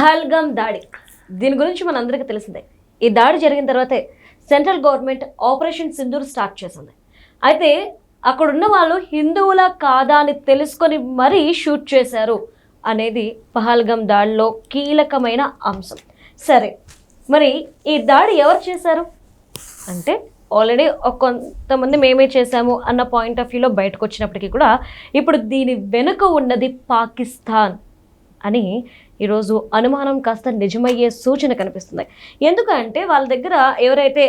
పహల్గామ్ దాడి, దీని గురించి మనందరికీ తెలిసిందే. ఈ దాడి జరిగిన తర్వాతే central government operation Sindoor start చేసింది. అయితే అక్కడున్న వాళ్ళు హిందువులా కాదా అని తెలుసుకొని మరీ షూట్ చేశారు అనేది పహల్గామ్ దాడిలో కీలకమైన అంశం. సరే, మరి ఈ దాడి ఎవరు చేశారు అంటే ఆల్రెడీ కొంతమంది మేమే చేశాము అన్న పాయింట్ ఆఫ్ వ్యూలో బయటకు వచ్చినప్పటికీ కూడా ఇప్పుడు దీని వెనుక ఉన్నది పాకిస్తాన్ అని ఈరోజు అనుమానం కాస్త నిజమయ్యే సూచన కనిపిస్తుంది. ఎందుకంటే వాళ్ళ దగ్గర ఎవరైతే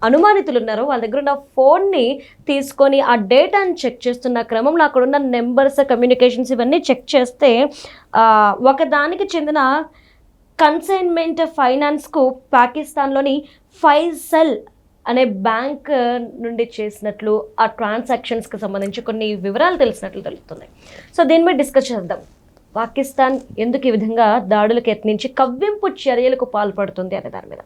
అనుమానితులు ఉన్నారో వాళ్ళ దగ్గర ఉన్న ఫోన్ని తీసుకొని ఆ డేటాను చెక్ చేస్తున్న క్రమంలో అక్కడున్న నెంబర్స్, కమ్యూనికేషన్స్ ఇవన్నీ చెక్ చేస్తే ఒకదానికి చెందిన కన్సైన్మెంట్ ఫైనాన్స్కు పాకిస్తాన్లోని ఫైజల్ అనే బ్యాంక్ నుండి చేసినట్లు ఆ ట్రాన్సాక్షన్స్కి సంబంధించి కొన్ని వివరాలు తెలిసినట్లు తెలుస్తున్నాయి. సో దీని మీద డిస్కస్ చేద్దాం. పాకిస్తాన్ ఎందుకు ఈ విధంగా దాడులకు యత్నించి కవ్వింపు చర్యలకు పాల్పడుతుంది అనే దాని మీద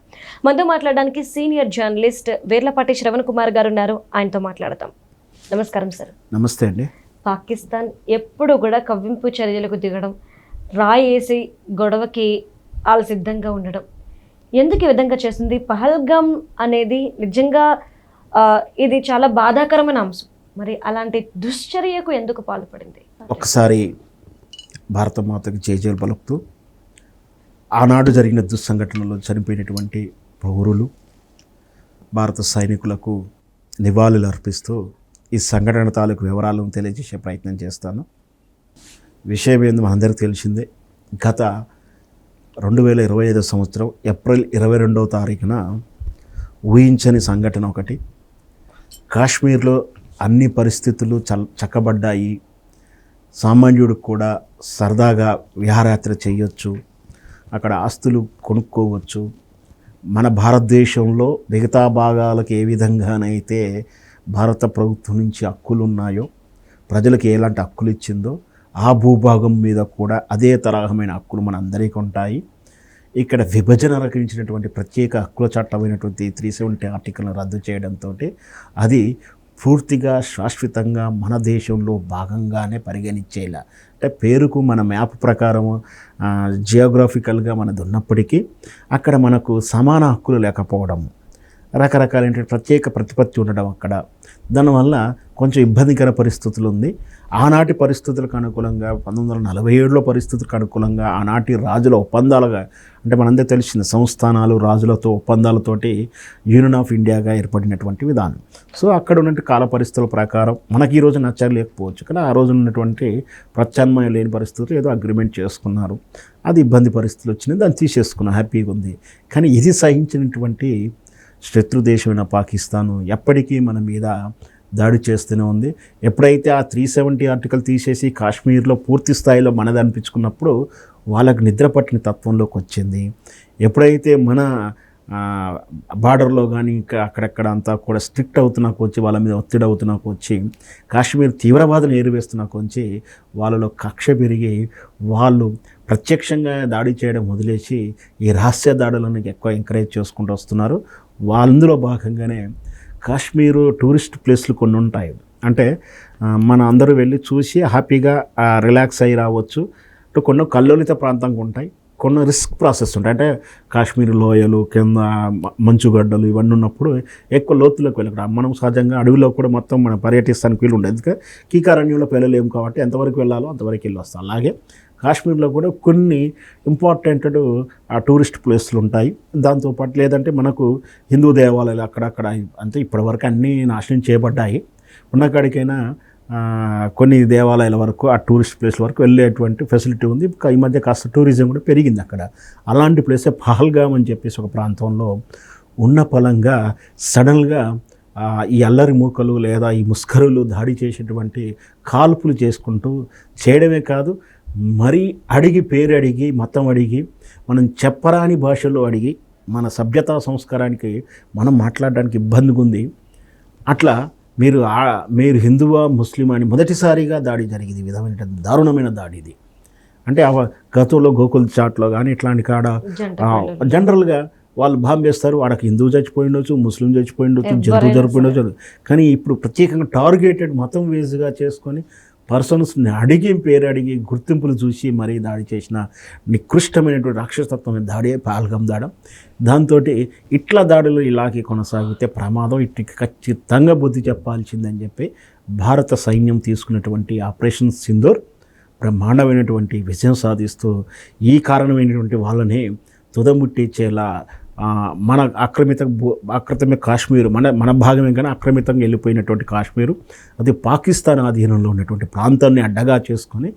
మనతో మాట్లాడడానికి సీనియర్ జర్నలిస్ట్ వేర్లపాటి శ్రవణ్ కుమార్ గారు ఉన్నారు. ఆయనతో మాట్లాడతాం. నమస్కారం సార్. నమస్తే అండి. పాకిస్తాన్ ఎప్పుడు కూడా కవ్వింపు చర్యలకు దిగడం, రాయేసి గొడవకి వాళ్ళు సిద్ధంగా ఉండడం, ఎందుకు ఈ విధంగా చేస్తుంది? పహల్గామ్ అనేది నిజంగా ఇది చాలా బాధాకరమైన అంశం. మరి అలాంటి దుశ్చర్యకు ఎందుకు పాల్పడింది? ఒకసారి భారతమాతకి జయజయలు పలుకుతూ ఆనాడు జరిగిన దుస్సంఘటనలో చనిపోయినటువంటి పౌరులు, భారత సైనికులకు నివాళులు అర్పిస్తూ ఈ సంఘటన తాలూకు వివరాలను తెలియజేసే ప్రయత్నం చేస్తాను. విషయం ఏంది మనందరికీ తెలిసిందే. గత 2025 సంవత్సరం ఏప్రిల్ 22వ తారీఖున ఊహించని సంఘటన ఒకటి. కాశ్మీర్లో అన్ని పరిస్థితులు చక్కబడ్డాయి. సామాన్యుడికి కూడా సరదాగా విహారయాత్ర చేయొచ్చు, అక్కడ ఆస్తులు కొనుక్కోవచ్చు. మన భారతదేశంలో మిగతా భాగాలకు ఏ విధంగానైతే భారత ప్రభుత్వం నుంచి హక్కులు ఉన్నాయో, ప్రజలకు ఎలాంటి హక్కులు ఇచ్చిందో ఆ భూభాగం మీద కూడా అదే తరహమైన హక్కులు మన అందరికీ ఉంటాయి. ఇక్కడ విభజన రచించినటువంటి ప్రత్యేక హక్కుల చట్టమైనటువంటి 370 ఆర్టికల్ను రద్దు చేయడంతో అది పూర్తిగా శాశ్వతంగా మన దేశంలో భాగంగానే పరిగణించేలా, అంటే పేరుకు మన మ్యాప్ ప్రకారం జియోగ్రాఫికల్గా మనది ఉన్నప్పటికీ అక్కడ మనకు సమాన హక్కులు లేకపోవడం, రకరకాలైన ప్రత్యేక ప్రతిపత్తి ఉండడం అక్కడ, దానివల్ల కొంచెం ఇబ్బందికర పరిస్థితులు ఉంది. ఆనాటి పరిస్థితులకు అనుకూలంగా 1947లో పరిస్థితులకు అనుకూలంగా ఆనాటి రాజుల ఒప్పందాలుగా, అంటే మనందరూ తెలిసిన సంస్థానాలు రాజులతో ఒప్పందాలతోటి యూనియన్ ఆఫ్ ఇండియాగా ఏర్పడినటువంటి విధానం. సో అక్కడ ఉన్నటువంటి కాల పరిస్థితుల ప్రకారం మనకి ఈరోజు నచ్చలేకపోవచ్చు, కానీ ఆ రోజు ఉన్నటువంటి ప్రత్యామ్నాయం లేని పరిస్థితులు ఏదో అగ్రిమెంట్ చేసుకున్నారు. అది ఇబ్బంది పరిస్థితులు వచ్చినాయి, దాన్ని తీసేసుకున్నాం, హ్యాపీగా ఉంది. కానీ ఇది సహించినటువంటి శత్రు దేశమైన పాకిస్తాను ఎప్పటికీ మన మీద దాడి చేస్తూనే ఉంది. ఎప్పుడైతే ఆ 370 ఆర్టికల్ తీసేసి కాశ్మీర్లో పూర్తి స్థాయిలో మనది అనిపించుకున్నప్పుడు వాళ్ళకు నిద్ర పట్టిన తత్వంలోకి వచ్చింది. ఎప్పుడైతే మన బార్డర్లో కానీ ఇంకా అక్కడక్కడ అంతా కూడా స్ట్రిక్ట్ అవుతున్నాకు వచ్చి, వాళ్ళ మీద ఒత్తిడి అవుతున్నాకు వచ్చి, కాశ్మీర్ తీవ్రవాదులు ఏరివేస్తున్నాకు వచ్చి వాళ్ళలో కక్ష పెరిగి వాళ్ళు ప్రత్యక్షంగా దాడి చేయడం వదిలేసి ఈ రహస్య దాడులను ఎక్కువ ఎంకరేజ్ చేసుకుంటూ వస్తున్నారు. వాళ్ళందులో భాగంగానే కాశ్మీరు టూరిస్ట్ ప్లేస్లు కొన్ని ఉంటాయి, అంటే మన అందరూ వెళ్ళి చూసి హ్యాపీగా రిలాక్స్ అయ్యి రావచ్చు. కొన్ని కల్లోలిత ప్రాంతంగా ఉంటాయి, కొన్ని రిస్క్ ప్రాసెస్ ఉంటాయి. అంటే కాశ్మీర్ లోయలు, కింద మంచుగడ్డలు ఇవన్నీ ఉన్నప్పుడు ఎక్కువ లోతులకు వెళ్ళకూడదు. మనం సహజంగా అడవిలో కూడా మొత్తం మనం పర్యటిస్తానికి వీలు ఉండదు, ఎందుకంటే కీకారణ్యంలో వెళ్ళలేము కాబట్టి ఎంతవరకు వెళ్ళాలో అంతవరకు వెళ్ళి వస్తాం. అలాగే కాశ్మీర్లో కూడా కొన్ని ఇంపార్టెంట్ టూరిస్ట్ ప్లేస్లు ఉంటాయి. దాంతోపాటు లేదంటే మనకు హిందూ దేవాలయాలు అక్కడక్కడ, అంటే ఇప్పటివరకు అన్నీ నాశనం చేయబడ్డాయి. ఉన్నకాడికైనా కొన్ని దేవాలయాల వరకు ఆ టూరిస్ట్ ప్లేస్ వరకు వెళ్ళేటువంటి ఫెసిలిటీ ఉంది. ఈ మధ్య కాస్త టూరిజం కూడా పెరిగింది అక్కడ. అలాంటి ప్లేసే పహల్గామ్ అని చెప్పేసి ఒక ప్రాంతంలో ఉన్న పలంగా సడన్గా ఈ అల్లరి మూకలు లేదా ఈ ముస్కరులు దాడి చేసేటువంటి కాల్పులు చేసుకుంటూ చేయడమే కాదు, మరీ పేరు అడిగి మతం అడిగి మనం చెప్పరాని భాషలో అడిగి మన సభ్యతా సంస్కారానికి మనం మాట్లాడడానికి ఇబ్బందిగా ఉంది. అట్లా మీరు హిందువా ముస్లిమా అని మొదటిసారిగా దాడి జరిగింది. విధమైన దారుణమైన దాడి ఇది. అంటే గతంలో గోకుల్ చాట్లో కానీ ఇట్లాంటి కాడ జనరల్గా వాళ్ళు బాంబేస్తారు, వాడికి హిందువు చచ్చిపోయి ఉండొచ్చు, ముస్లిం చచ్చిపోయి ఉండొచ్చు, జంతువు చనిపోయి ఉండొచ్చు. కానీ ఇప్పుడు ప్రత్యేకంగా టార్గెటెడ్ మతం వేజ్గా చేసుకొని పర్సన్స్ని అడిగి పేరు అడిగి గుర్తింపులు చూసి మరీ దాడి చేసిన నికృష్టమైనటువంటి రాక్షసత్వమైన దాడే పహల్గామ్ దాడి. దాంతో ఇట్లా దాడులు ఇలాగే కొనసాగితే ప్రమాదం, ఇట్టికి ఖచ్చితంగా బుద్ధి చెప్పాల్సిందని చెప్పి భారత సైన్యం తీసుకున్నటువంటి ఆపరేషన్ సింధూర్ బ్రహ్మాండమైనటువంటి విజయం సాధిస్తూ ఈ కారణమైనటువంటి వాళ్ళని తుదముట్టించేలా మన ఆక్రమిత కాశ్మీరు మన భాగమే కానీ ఆక్రమితంగా వెళ్ళిపోయినటువంటి కాశ్మీరు, అది పాకిస్తాన్ ఆధీనంలో ఉన్నటువంటి ప్రాంతాన్ని అడ్డగా చేసుకొని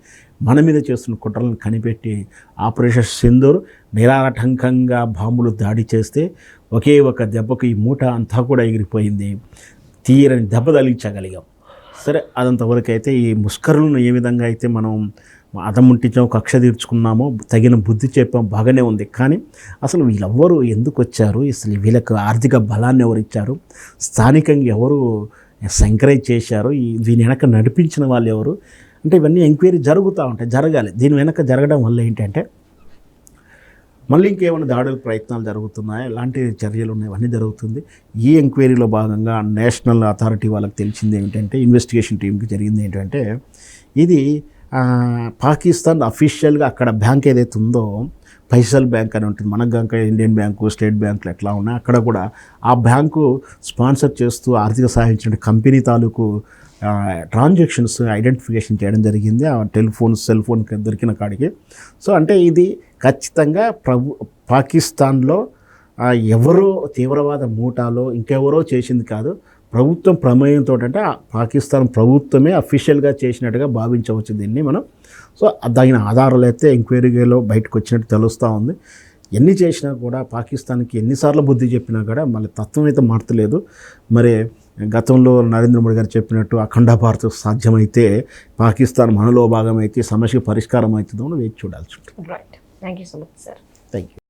మన మీద చేస్తున్న కుట్రలను కనిపెట్టి ఆపరేషన్ సింధూర్ నిరాటంకంగా బాంబులు దాడి చేస్తే ఒకే ఒక దెబ్బకు ఈ మూట అంతా కూడా ఎగిరిపోయింది. తీరని దెబ్బ తగిలించగలిగాం. సరే, అదంతవరకు అయితే ఈ ముష్కరులను ఏ విధంగా అయితే మనం అదముంటించాం, కక్ష తీర్చుకున్నామో, తగిన బుద్ధి చెప్పాం, బాగానే ఉంది. కానీ అసలు వీళ్ళెవ్వరు ఎందుకు వచ్చారు, అసలు వీళ్ళకు ఆర్థిక బలాన్ని ఎవరు ఇచ్చారు, స్థానికంగా ఎవరు ఎంకరేజ్ చేశారు, దీని వెనక నడిపించిన వాళ్ళు ఎవరు అంటే ఇవన్నీ ఎంక్వైరీ జరుగుతూ ఉంటాయి, జరగాలి. దీని వెనక జరగడం వల్ల ఏంటంటే మళ్ళీ ఇంకేమైనా దాడుల ప్రయత్నాలు జరుగుతున్నాయా, ఎలాంటి చర్యలు ఉన్నాయి, ఇవన్నీ జరుగుతుంది. ఈ ఎంక్వైరీలో భాగంగా నేషనల్ అథారిటీ వాళ్ళకి తెలిసింది ఏంటంటే, ఇన్వెస్టిగేషన్ టీంకి జరిగింది ఏంటంటే, ఇది పాకిస్తాన్ అఫీషియల్గా అక్కడ బ్యాంక్ ఏదైతే ఉందో పైసల్ బ్యాంక్ అని ఉంటుంది, మన బ్యాంక్ ఇండియన్ బ్యాంకు, స్టేట్ బ్యాంకులు ఎట్లా ఉన్నాయి, అక్కడ కూడా ఆ బ్యాంకు స్పాన్సర్ చేస్తూ ఆర్థిక సహాయం ఇచ్చిన కంపెనీ తాలూకు ట్రాన్సాక్షన్స్ ఐడెంటిఫికేషన్ చేయడం జరిగింది ఆ సెల్ ఫోన్ దొరికిన కాడికి. సో అంటే ఇది ఖచ్చితంగా పాకిస్తాన్లో ఎవరో తీవ్రవాద మూటాలో ఇంకెవరో చేసింది కాదు, ప్రభుత్వం ప్రమేయంతో, అంటే పాకిస్తాన్ ప్రభుత్వమే అఫీషియల్గా చేసినట్టుగా భావించవచ్చు దీన్ని మనం. సో దాని ఆధారాలు అయితే ఎంక్వైరీలో బయటకు వచ్చినట్టు తెలుస్తూ ఉంది. ఎన్ని చేసినా కూడా పాకిస్తాన్కి ఎన్నిసార్లు బుద్ధి చెప్పినా కూడా మళ్ళీ తత్వం అయితే మారతలేదు. మరి గతంలో నరేంద్ర మోడీ గారు చెప్పినట్టు అఖండ భారత్ సాధ్యమైతే పాకిస్తాన్ మనలో భాగమైతే సమస్యకు పరిష్కారం అవుతుందో వేచి చూడాల్సి ఉంటుంది. Right, thank you so much sir. Thank you.